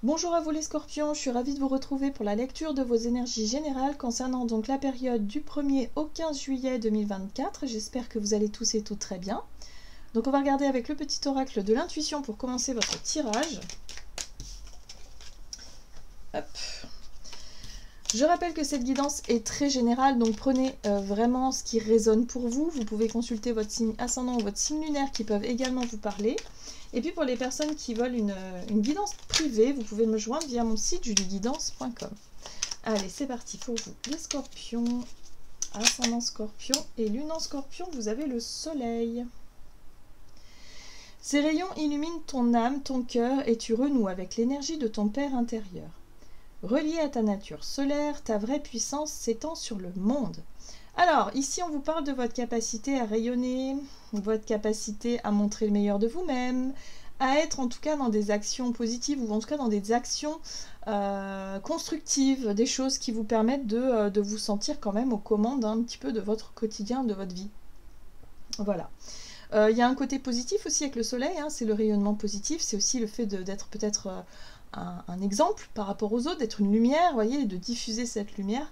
Bonjour à vous les scorpions, je suis ravie de vous retrouver pour la lecture de vos énergies générales concernant donc la période du 1er au 15 juillet 2024. J'espère que vous allez tous et toutes très bien. Donc on va regarder avec le petit oracle de l'intuition pour commencer votre tirage. Hop. Je rappelle que cette guidance est très générale, donc prenez vraiment ce qui résonne pour vous. Vous pouvez consulter votre signe ascendant ou votre signe lunaire qui peuvent également vous parler. Et puis pour les personnes qui veulent une guidance privée, vous pouvez me joindre via mon site julieguidance.com. Allez, c'est parti pour vous. Les scorpions, ascendant scorpion et lune en scorpion, vous avez le soleil. Ces rayons illuminent ton âme, ton cœur et tu renoues avec l'énergie de ton père intérieur. Relié à ta nature solaire, ta vraie puissance s'étend sur le monde. Alors, ici, on vous parle de votre capacité à rayonner, votre capacité à montrer le meilleur de vous-même, à être en tout cas dans des actions positives ou en tout cas dans des actions constructives, des choses qui vous permettent de vous sentir quand même aux commandes un petit peu de votre quotidien, de votre vie. Voilà. Il y a un côté positif aussi avec le soleil, hein, c'est le rayonnement positif, c'est aussi le fait d'être peut-être un exemple par rapport aux autres, d'être une lumière, vous voyez, et de diffuser cette lumière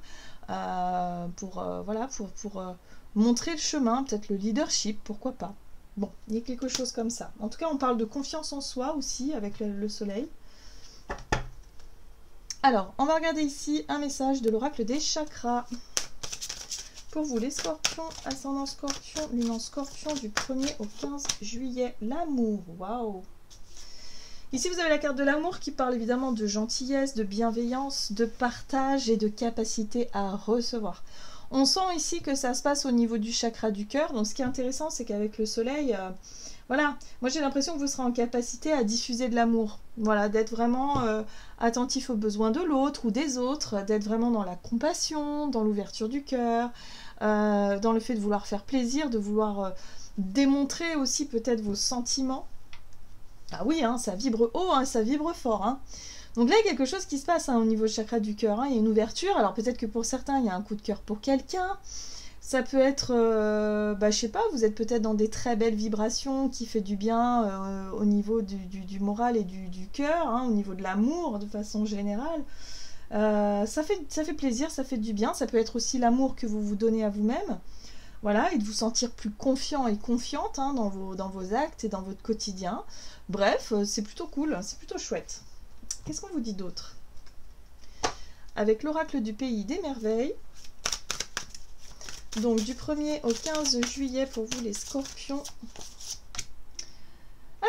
pour montrer le chemin, peut-être le leadership, pourquoi pas. Bon, il y a quelque chose comme ça. En tout cas, on parle de confiance en soi aussi avec le soleil. Alors, on va regarder ici un message de l'oracle des chakras. Pour vous les scorpions, ascendant scorpion, lune en scorpion du 1er au 15 juillet. L'amour, waouh! Ici, vous avez la carte de l'amour qui parle évidemment de gentillesse, de bienveillance, de partage et de capacité à recevoir. On sent ici que ça se passe au niveau du chakra du cœur. Donc, ce qui est intéressant, c'est qu'avec le soleil, voilà, moi j'ai l'impression que vous serez en capacité à diffuser de l'amour. Voilà, d'être vraiment attentif aux besoins de l'autre ou des autres, d'être vraiment dans la compassion, dans l'ouverture du cœur, dans le fait de vouloir faire plaisir, de vouloir démontrer aussi peut-être vos sentiments. Ah oui, hein, ça vibre haut, hein, ça vibre fort. Hein. Donc là, il y a quelque chose qui se passe hein, au niveau du chakra du cœur. Hein. Il y a une ouverture. Alors peut-être que pour certains, il y a un coup de cœur pour quelqu'un. Ça peut être, je sais pas, vous êtes peut-être dans des très belles vibrations qui fait du bien au niveau du moral et du cœur, hein, au niveau de l'amour de façon générale. Ça fait plaisir, ça fait du bien. Ça peut être aussi l'amour que vous vous donnez à vous-même. Voilà, et de vous sentir plus confiant et confiante hein, dans vos actes et dans votre quotidien. Bref, c'est plutôt cool, c'est plutôt chouette. Qu'est-ce qu'on vous dit d'autre? Avec l'oracle du pays des merveilles, donc du 1er au 15 juillet pour vous les scorpions.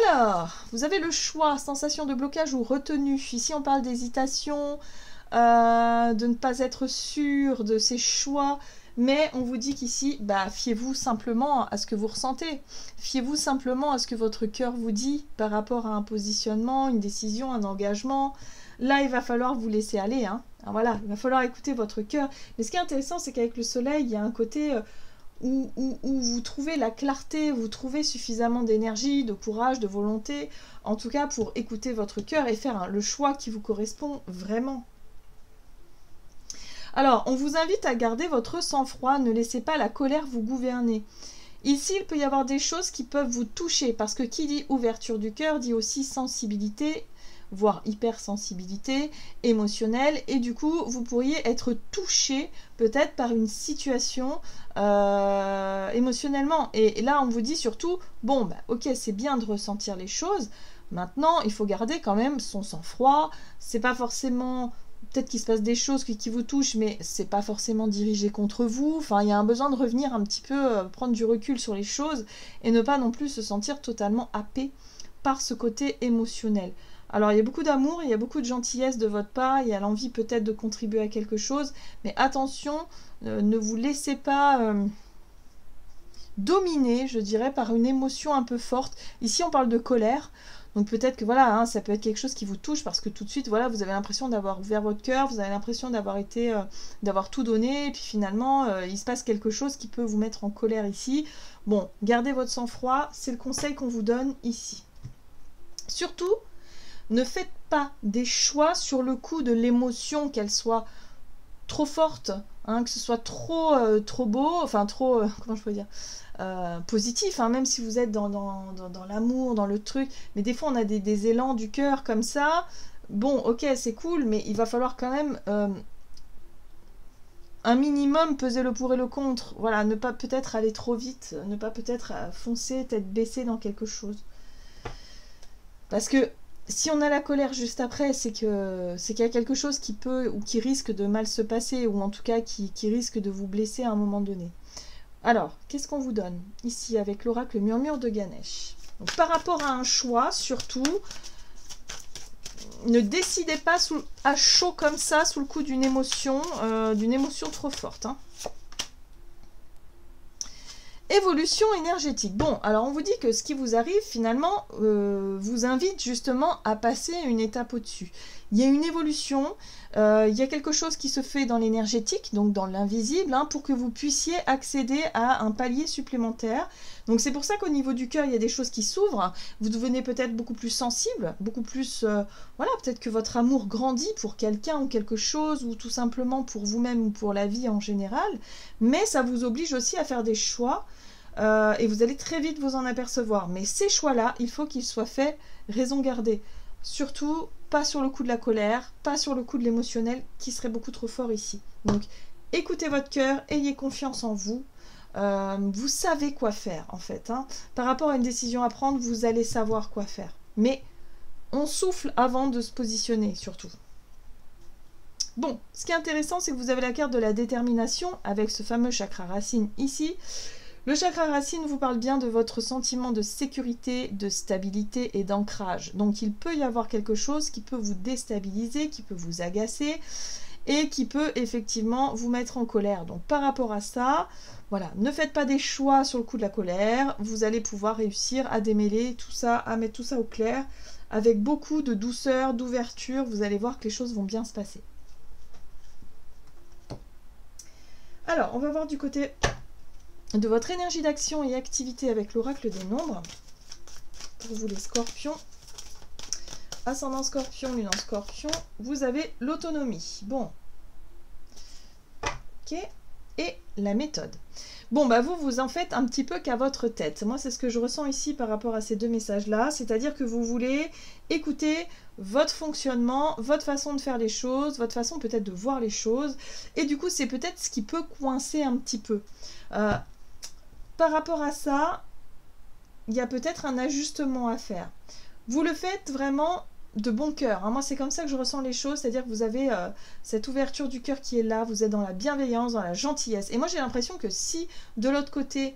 Alors, vous avez le choix, sensation de blocage ou retenue. Ici, on parle d'hésitation, de ne pas être sûr de ses choix. Mais on vous dit qu'ici, fiez-vous simplement à ce que vous ressentez. Fiez-vous simplement à ce que votre cœur vous dit par rapport à un positionnement, une décision, un engagement. Là, il va falloir vous laisser aller. Hein. Alors voilà, il va falloir écouter votre cœur. Mais ce qui est intéressant, c'est qu'avec le soleil, il y a un côté où vous trouvez la clarté, vous trouvez suffisamment d'énergie, de courage, de volonté, en tout cas pour écouter votre cœur et faire le choix qui vous correspond vraiment. Alors, on vous invite à garder votre sang-froid, ne laissez pas la colère vous gouverner. Ici, il peut y avoir des choses qui peuvent vous toucher, parce que qui dit ouverture du cœur dit aussi sensibilité, voire hypersensibilité émotionnelle, et du coup, vous pourriez être touché peut-être par une situation émotionnellement. Et là, on vous dit surtout, bon, ok, c'est bien de ressentir les choses, maintenant, il faut garder quand même son sang-froid, c'est pas forcément... Peut-être qu'il se passe des choses qui vous touchent, mais c'est pas forcément dirigé contre vous. Enfin, il y a un besoin de revenir un petit peu, prendre du recul sur les choses et ne pas non plus se sentir totalement happé par ce côté émotionnel. Alors, il y a beaucoup d'amour, il y a beaucoup de gentillesse de votre part, il y a l'envie peut-être de contribuer à quelque chose, mais attention, ne vous laissez pas dominer, je dirais, par une émotion un peu forte. Ici, on parle de colère. Donc peut-être que voilà, hein, ça peut être quelque chose qui vous touche parce que tout de suite, voilà, vous avez l'impression d'avoir ouvert votre cœur, vous avez l'impression d'avoir été, d'avoir tout donné, et puis finalement, il se passe quelque chose qui peut vous mettre en colère ici. Bon, gardez votre sang-froid, c'est le conseil qu'on vous donne ici. Surtout, ne faites pas des choix sur le coup de l'émotion, qu'elle soit trop forte, hein, que ce soit trop beau, enfin trop, comment je peux dire, positif, hein, même si vous êtes dans l'amour, dans le truc, mais des fois on a des élans du cœur comme ça, bon, ok, c'est cool, mais il va falloir quand même un minimum peser le pour et le contre. Voilà, ne pas peut-être aller trop vite, ne pas peut-être foncer, tête baissée dans quelque chose. Parce que si on a la colère juste après, c'est qu'il y a quelque chose qui peut ou qui risque de mal se passer, ou en tout cas qui risque de vous blesser à un moment donné. Alors, qu'est-ce qu'on vous donne ici avec l'oracle Murmure de Ganesh? Donc, par rapport à un choix, surtout, ne décidez pas à chaud comme ça, sous le coup d'une émotion trop forte. Hein. Évolution énergétique. Bon, alors on vous dit que ce qui vous arrive, finalement, vous invite justement à passer une étape au-dessus. Il y a une évolution, il y a quelque chose qui se fait dans l'énergétique, donc dans l'invisible, hein, pour que vous puissiez accéder à un palier supplémentaire. Donc c'est pour ça qu'au niveau du cœur, il y a des choses qui s'ouvrent. Vous devenez peut-être beaucoup plus sensible, beaucoup plus... voilà, peut-être que votre amour grandit pour quelqu'un ou quelque chose, ou tout simplement pour vous-même ou pour la vie en général. Mais ça vous oblige aussi à faire des choix, et vous allez très vite vous en apercevoir. Mais ces choix-là, il faut qu'ils soient faits raison gardée. Surtout, pas sur le coup de la colère, pas sur le coup de l'émotionnel, qui serait beaucoup trop fort ici. Donc, écoutez votre cœur, ayez confiance en vous. Vous savez quoi faire, en fait. Hein. Par rapport à une décision à prendre, vous allez savoir quoi faire. Mais on souffle avant de se positionner, surtout. Bon, ce qui est intéressant, c'est que vous avez la carte de la détermination avec ce fameux chakra racine ici. Le chakra racine vous parle bien de votre sentiment de sécurité, de stabilité et d'ancrage. Donc il peut y avoir quelque chose qui peut vous déstabiliser, qui peut vous agacer et qui peut effectivement vous mettre en colère. Donc par rapport à ça, voilà, ne faites pas des choix sur le coup de la colère. Vous allez pouvoir réussir à démêler tout ça, à mettre tout ça au clair avec beaucoup de douceur, d'ouverture. Vous allez voir que les choses vont bien se passer. Alors, on va voir du côté de votre énergie d'action et activité avec l'oracle des nombres. Pour vous les scorpions, ascendant scorpion, lune en scorpion, vous avez l'autonomie. Bon. Ok. Et la méthode. Bon, bah vous en faites un petit peu qu'à votre tête. Moi, c'est ce que je ressens ici par rapport à ces deux messages-là. C'est-à-dire que vous voulez écouter votre fonctionnement, votre façon de faire les choses, votre façon peut-être de voir les choses. Et du coup, c'est peut-être ce qui peut coincer un petit peu. Par rapport à ça, il y a peut-être un ajustement à faire. Vous le faites vraiment de bon cœur. Hein. Moi, c'est comme ça que je ressens les choses, c'est-à-dire que vous avez cette ouverture du cœur qui est là, vous êtes dans la bienveillance, dans la gentillesse. Et moi, j'ai l'impression que si, de l'autre côté,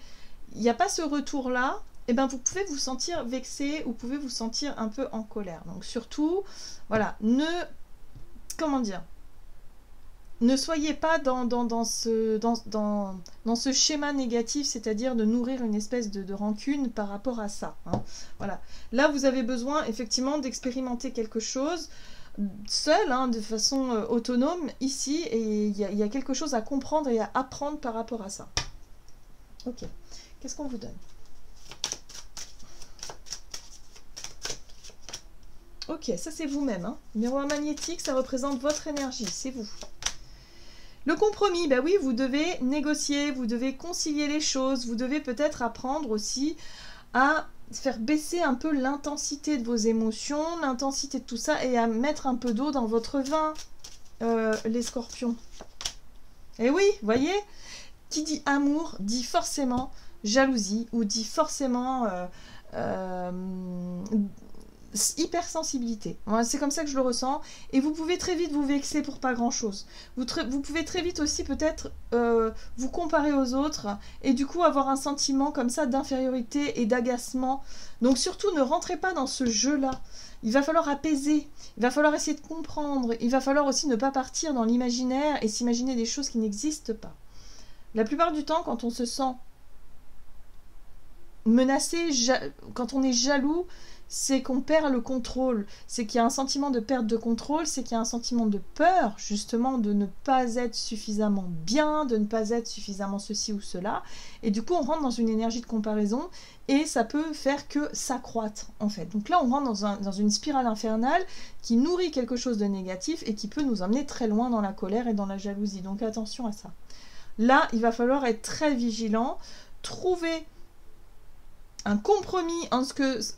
il n'y a pas ce retour-là, eh ben, vous pouvez vous sentir vexé ou vous pouvez vous sentir un peu en colère. Donc, surtout, voilà, comment dire, ne soyez pas dans ce schéma négatif, c'est-à-dire de nourrir une espèce de rancune par rapport à ça. Hein. Voilà. Là, vous avez besoin effectivement d'expérimenter quelque chose seul, hein, de façon autonome ici, et il y a quelque chose à comprendre et à apprendre par rapport à ça. Ok. Qu'est-ce qu'on vous donne? Ok, ça c'est vous-même. Hein. Miroir magnétique, ça représente votre énergie, c'est vous. Le compromis, ben oui, vous devez négocier, vous devez concilier les choses, vous devez peut-être apprendre aussi à faire baisser un peu l'intensité de vos émotions, l'intensité de tout ça, et à mettre un peu d'eau dans votre vin, les scorpions. Et oui, voyez, qui dit amour dit forcément jalousie, ou dit forcément hypersensibilité. Voilà, c'est comme ça que je le ressens. Et vous pouvez très vite vous vexer pour pas grand-chose. Vous pouvez très vite aussi peut-être vous comparer aux autres et du coup avoir un sentiment comme ça d'infériorité et d'agacement. Donc surtout ne rentrez pas dans ce jeu-là. Il va falloir apaiser, il va falloir essayer de comprendre, il va falloir aussi ne pas partir dans l'imaginaire et s'imaginer des choses qui n'existent pas. La plupart du temps, quand on se sent menacé, quand on est jaloux, c'est qu'on perd le contrôle, c'est qu'il y a un sentiment de perte de contrôle, c'est qu'il y a un sentiment de peur, justement, de ne pas être suffisamment bien, de ne pas être suffisamment ceci ou cela, et du coup on rentre dans une énergie de comparaison, et ça peut faire que s'accroître, en fait. Donc là on rentre dans une spirale infernale qui nourrit quelque chose de négatif, et qui peut nous emmener très loin dans la colère et dans la jalousie, donc attention à ça. Là, il va falloir être très vigilant, trouver un compromis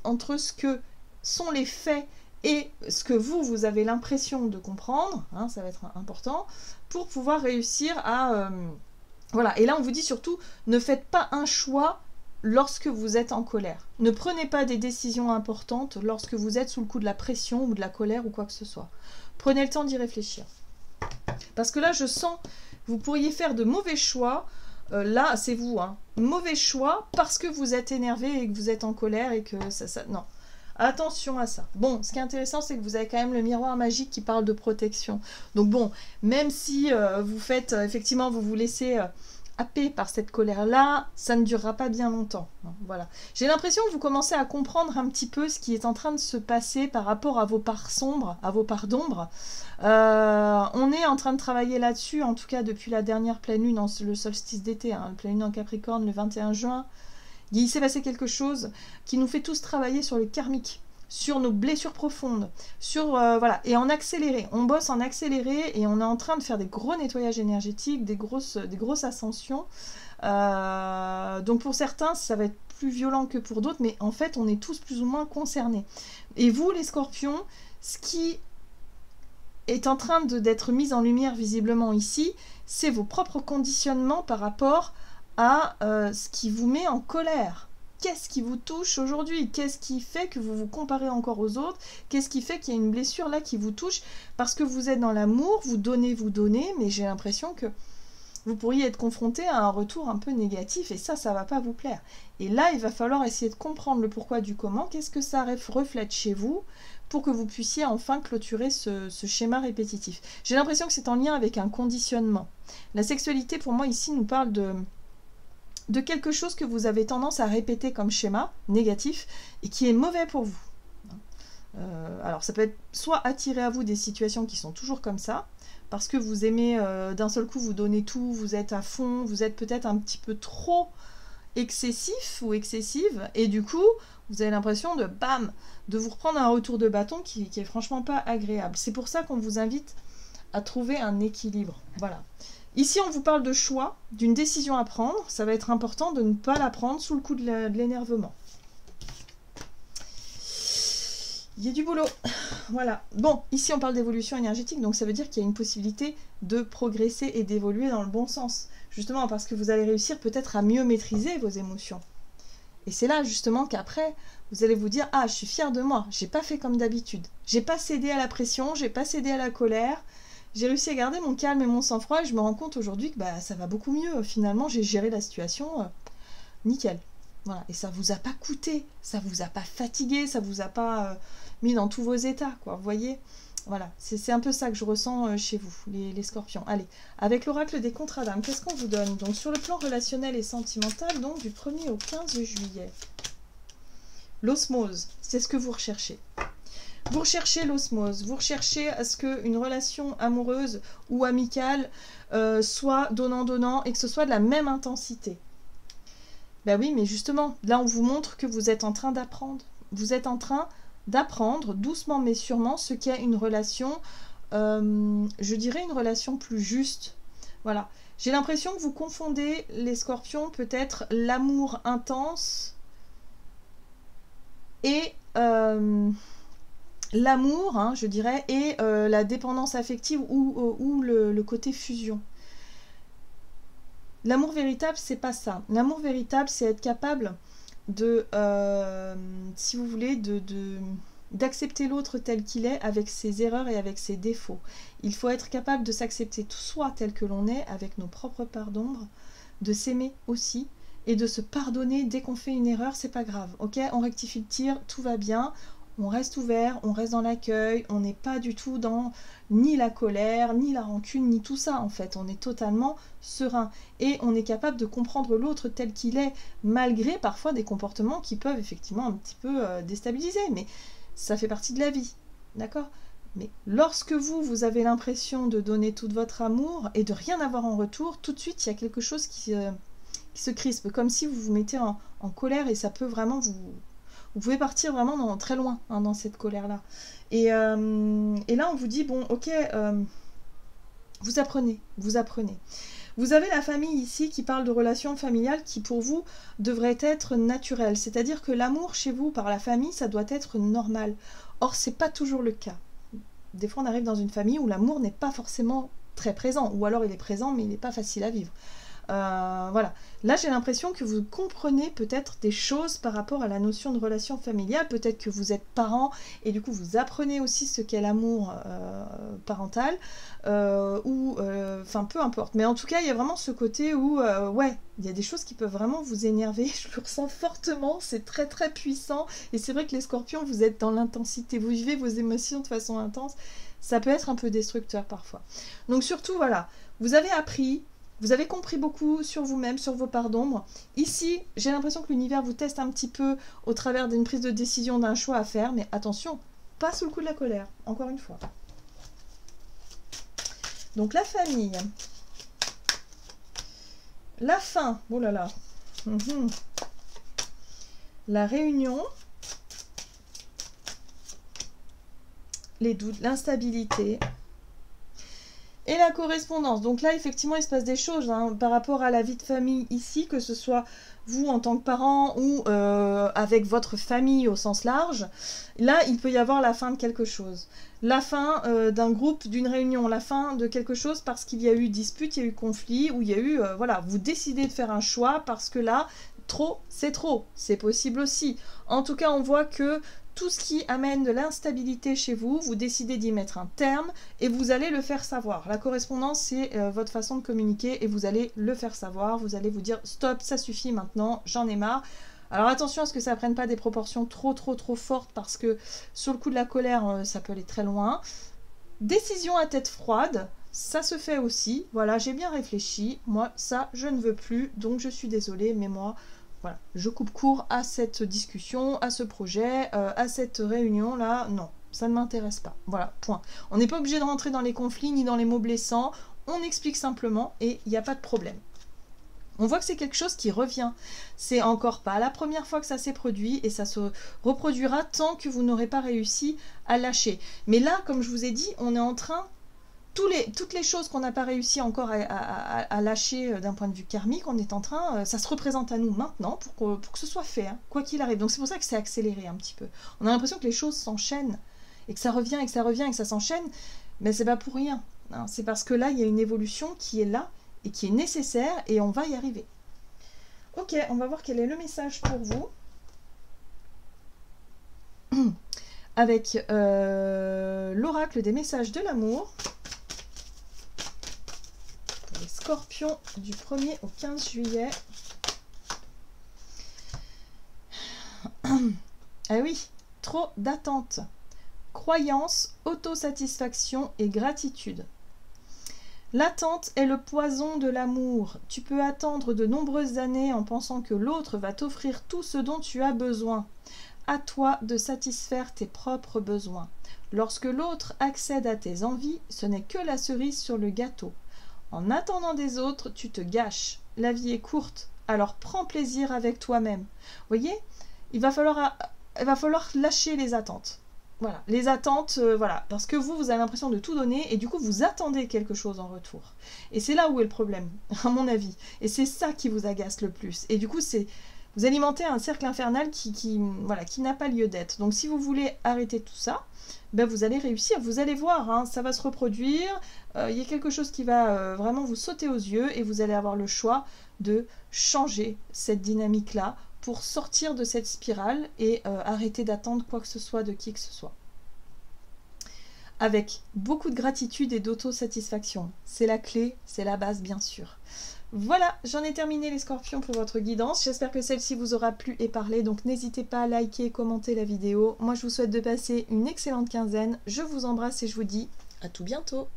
entre ce que sont les faits et ce que vous avez l'impression de comprendre, hein, ça va être important, pour pouvoir réussir à... voilà, et là on vous dit surtout, ne faites pas un choix lorsque vous êtes en colère. Ne prenez pas des décisions importantes lorsque vous êtes sous le coup de la pression ou de la colère ou quoi que ce soit. Prenez le temps d'y réfléchir. Parce que là, je sens, vous pourriez faire de mauvais choix. Là, c'est vous, hein. Mauvais choix parce que vous êtes énervé et que vous êtes en colère et que ça... Non. Attention à ça. Bon, ce qui est intéressant, c'est que vous avez quand même le miroir magique qui parle de protection. Donc bon, même si vous faites, effectivement, vous vous laissez happé par cette colère-là, ça ne durera pas bien longtemps. Voilà. J'ai l'impression que vous commencez à comprendre un petit peu ce qui est en train de se passer par rapport à vos parts sombres, à vos parts d'ombre. On est en train de travailler là-dessus, en tout cas depuis la dernière pleine lune, le solstice d'été, hein, la pleine lune en Capricorne le 21 juin. Il s'est passé quelque chose qui nous fait tous travailler sur le karmique, sur nos blessures profondes, sur voilà, et en accéléré. On bosse en accéléré et on est en train de faire des gros nettoyages énergétiques, des grosses ascensions. Donc pour certains, ça va être plus violent que pour d'autres, mais en fait, on est tous plus ou moins concernés. Et vous, les scorpions, ce qui est en train d'être mis en lumière visiblement ici, c'est vos propres conditionnements par rapport à ce qui vous met en colère. Qu'est-ce qui vous touche aujourd'hui? Qu'est-ce qui fait que vous vous comparez encore aux autres? Qu'est-ce qui fait qu'il y a une blessure là qui vous touche? Parce que vous êtes dans l'amour, vous donnez, mais j'ai l'impression que vous pourriez être confronté à un retour un peu négatif et ça va pas vous plaire. Et là, il va falloir essayer de comprendre le pourquoi du comment, qu'est-ce que ça reflète chez vous pour que vous puissiez enfin clôturer ce schéma répétitif. J'ai l'impression que c'est en lien avec un conditionnement. La sexualité, pour moi, ici, nous parle de quelque chose que vous avez tendance à répéter comme schéma négatif et qui est mauvais pour vous. Alors ça peut être soit attirer à vous des situations qui sont toujours comme ça, parce que vous aimez d'un seul coup vous donnez tout, vous êtes à fond, vous êtes peut-être un petit peu trop excessif ou excessive, et du coup vous avez l'impression de bam, de vous reprendre un retour de bâton qui est franchement pas agréable. C'est pour ça qu'on vous invite à trouver un équilibre. Voilà. Ici, on vous parle de choix, d'une décision à prendre. Ça va être important de ne pas la prendre sous le coup de l'énervement. Il y a du boulot. Voilà. Bon, ici, on parle d'évolution énergétique, donc ça veut dire qu'il y a une possibilité de progresser et d'évoluer dans le bon sens. Justement, parce que vous allez réussir peut-être à mieux maîtriser vos émotions. Et c'est là, justement, qu'après, vous allez vous dire « Ah, je suis fière de moi. J'ai pas fait comme d'habitude. J'ai pas cédé à la pression, j'ai pas cédé à la colère. » J'ai réussi à garder mon calme et mon sang-froid et je me rends compte aujourd'hui que bah, ça va beaucoup mieux. Finalement, j'ai géré la situation nickel. Voilà. Et ça vous a pas coûté, ça vous a pas fatigué, ça vous a pas mis dans tous vos états, quoi. Vous voyez? Voilà, c'est un peu ça que je ressens chez vous, les scorpions. Allez, avec l'oracle des contradames, qu'est-ce qu'on vous donne? Donc sur le plan relationnel et sentimental, donc du 1er au 15 juillet. L'osmose, c'est ce que vous recherchez. Vous recherchez l'osmose, vous recherchez à ce qu'une relation amoureuse ou amicale soit donnant-donnant et que ce soit de la même intensité. Ben oui, mais justement, là on vous montre que vous êtes en train d'apprendre. Vous êtes en train d'apprendre, doucement mais sûrement, ce qu'est une relation, je dirais une relation plus juste. Voilà. J'ai l'impression que vous confondez, les scorpions, peut-être l'amour intense et... l'amour, hein, je dirais, et la dépendance affective ou le côté fusion. L'amour véritable, c'est pas ça. L'amour véritable, c'est être capable de, si vous voulez, d'accepter l'autre tel qu'il est, avec ses erreurs et avec ses défauts. Il faut être capable de s'accepter soi tel que l'on est, avec nos propres parts d'ombre, de s'aimer aussi, et de se pardonner dès qu'on fait une erreur, c'est pas grave. Ok, on rectifie le tir, tout va bien. On reste ouvert, on reste dans l'accueil, on n'est pas du tout dans ni la colère, ni la rancune, ni tout ça en fait. On est totalement serein et on est capable de comprendre l'autre tel qu'il est, malgré parfois des comportements qui peuvent effectivement un petit peu déstabiliser, mais ça fait partie de la vie, d'accord? Mais lorsque vous avez l'impression de donner tout votre amour et de rien avoir en retour, tout de suite il y a quelque chose qui se crispe, comme si vous vous mettez en colère et ça peut vraiment vous pouvez partir vraiment très loin hein, dans cette colère-là. Et là, on vous dit, bon, ok, vous apprenez. Vous Vous avez la famille ici qui parle de relations familiales qui pour vous devraient être naturelles. C'est-à-dire que l'amour chez vous par la famille, ça doit être normal. Or, c'est pas toujours le cas. Des fois, on arrive dans une famille où l'amour n'est pas forcément très présent. Ou alors il est présent, mais il n'est pas facile à vivre. Voilà. Là, j'ai l'impression que vous comprenez peut-être des choses par rapport à la notion de relation familiale. Peut-être que vous êtes parent et du coup, vous apprenez aussi ce qu'est l'amour parental. Enfin, peu importe. Mais en tout cas, il y a vraiment ce côté où, ouais, il y a des choses qui peuvent vraiment vous énerver. Je le ressens fortement. C'est très, très puissant. Et c'est vrai que les scorpions, vous êtes dans l'intensité. Vous vivez vos émotions de façon intense. Ça peut être un peu destructeur parfois. Donc surtout, voilà, vous avez appris. Vous avez compris beaucoup sur vous-même, sur vos parts d'ombre. Ici, j'ai l'impression que l'univers vous teste un petit peu au travers d'une prise de décision, d'un choix à faire. Mais attention, pas sous le coup de la colère, encore une fois. Donc la famille. La fin. Oh là là. La réunion. Les doutes, l'instabilité. Et la correspondance. Donc là, effectivement, il se passe des choses par rapport à la vie de famille ici, que ce soit vous en tant que parent ou avec votre famille au sens large. Là, il peut y avoir la fin de quelque chose. La fin d'un groupe, d'une réunion, la fin de quelque chose parce qu'il y a eu dispute, il y a eu conflit, ou il y a eu, voilà, vous décidez de faire un choix parce que là, trop, c'est possible aussi. En tout cas, on voit que tout ce qui amène de l'instabilité chez vous, vous décidez d'y mettre un terme et vous allez le faire savoir. La correspondance, c'est votre façon de communiquer et vous allez le faire savoir. Vous allez vous dire « Stop, ça suffit maintenant, j'en ai marre ». Alors attention à ce que ça ne prenne pas des proportions trop fortes parce que sur le coup de la colère, ça peut aller très loin. Décision à tête froide, ça se fait aussi. Voilà, j'ai bien réfléchi. Moi, ça, je ne veux plus, donc je suis désolée, mais moi... Voilà, je coupe court à cette discussion, à ce projet, à cette réunion-là. Non, ça ne m'intéresse pas. Voilà, point. On n'est pas obligé de rentrer dans les conflits ni dans les mots blessants. On explique simplement et il n'y a pas de problème. On voit que c'est quelque chose qui revient. C'est encore pas la première fois que ça s'est produit et ça se reproduira tant que vous n'aurez pas réussi à lâcher. Mais là, comme je vous ai dit, on est en train... Toutes les choses qu'on n'a pas réussi encore à lâcher d'un point de vue karmique, on est en train, ça se représente à nous maintenant pour que ce soit fait, hein, quoi qu'il arrive. Donc c'est pour ça que c'est accéléré un petit peu. On a l'impression que les choses s'enchaînent et que ça revient et que ça revient et que ça s'enchaîne, mais c'est pas pour rien. Hein. C'est parce que là, il y a une évolution qui est là et qui est nécessaire et on va y arriver. Ok, on va voir quel est le message pour vous. Avec l'oracle des messages de l'amour. Scorpion du 1er au 15 juillet. Ah oui, trop d'attentes. Croyance, autosatisfaction et gratitude. L'attente est le poison de l'amour. Tu peux attendre de nombreuses années en pensant que l'autre va t'offrir tout ce dont tu as besoin. À toi de satisfaire tes propres besoins. Lorsque l'autre accède à tes envies, ce n'est que la cerise sur le gâteau. En attendant des autres, tu te gâches. La vie est courte, alors prends plaisir avec toi-même. Vous voyez, il va falloir lâcher les attentes. Voilà, les attentes, voilà, parce que vous avez l'impression de tout donner et du coup, vous attendez quelque chose en retour. Et c'est là où est le problème, à mon avis. Et c'est ça qui vous agace le plus. Et du coup, vous alimentez un cercle infernal qui n'a pas lieu d'être. Donc, si vous voulez arrêter tout ça, ben vous allez réussir, vous allez voir, hein, ça va se reproduire, il y a quelque chose qui va vraiment vous sauter aux yeux et vous allez avoir le choix de changer cette dynamique-là pour sortir de cette spirale et arrêter d'attendre quoi que ce soit de qui que ce soit. Avec beaucoup de gratitude et d'autosatisfaction. C'est la clé, c'est la base bien sûr. Voilà, j'en ai terminé les scorpions pour votre guidance. J'espère que celle-ci vous aura plu et parlé. Donc n'hésitez pas à liker et commenter la vidéo. Moi je vous souhaite de passer une excellente quinzaine. Je vous embrasse et je vous dis à tout bientôt.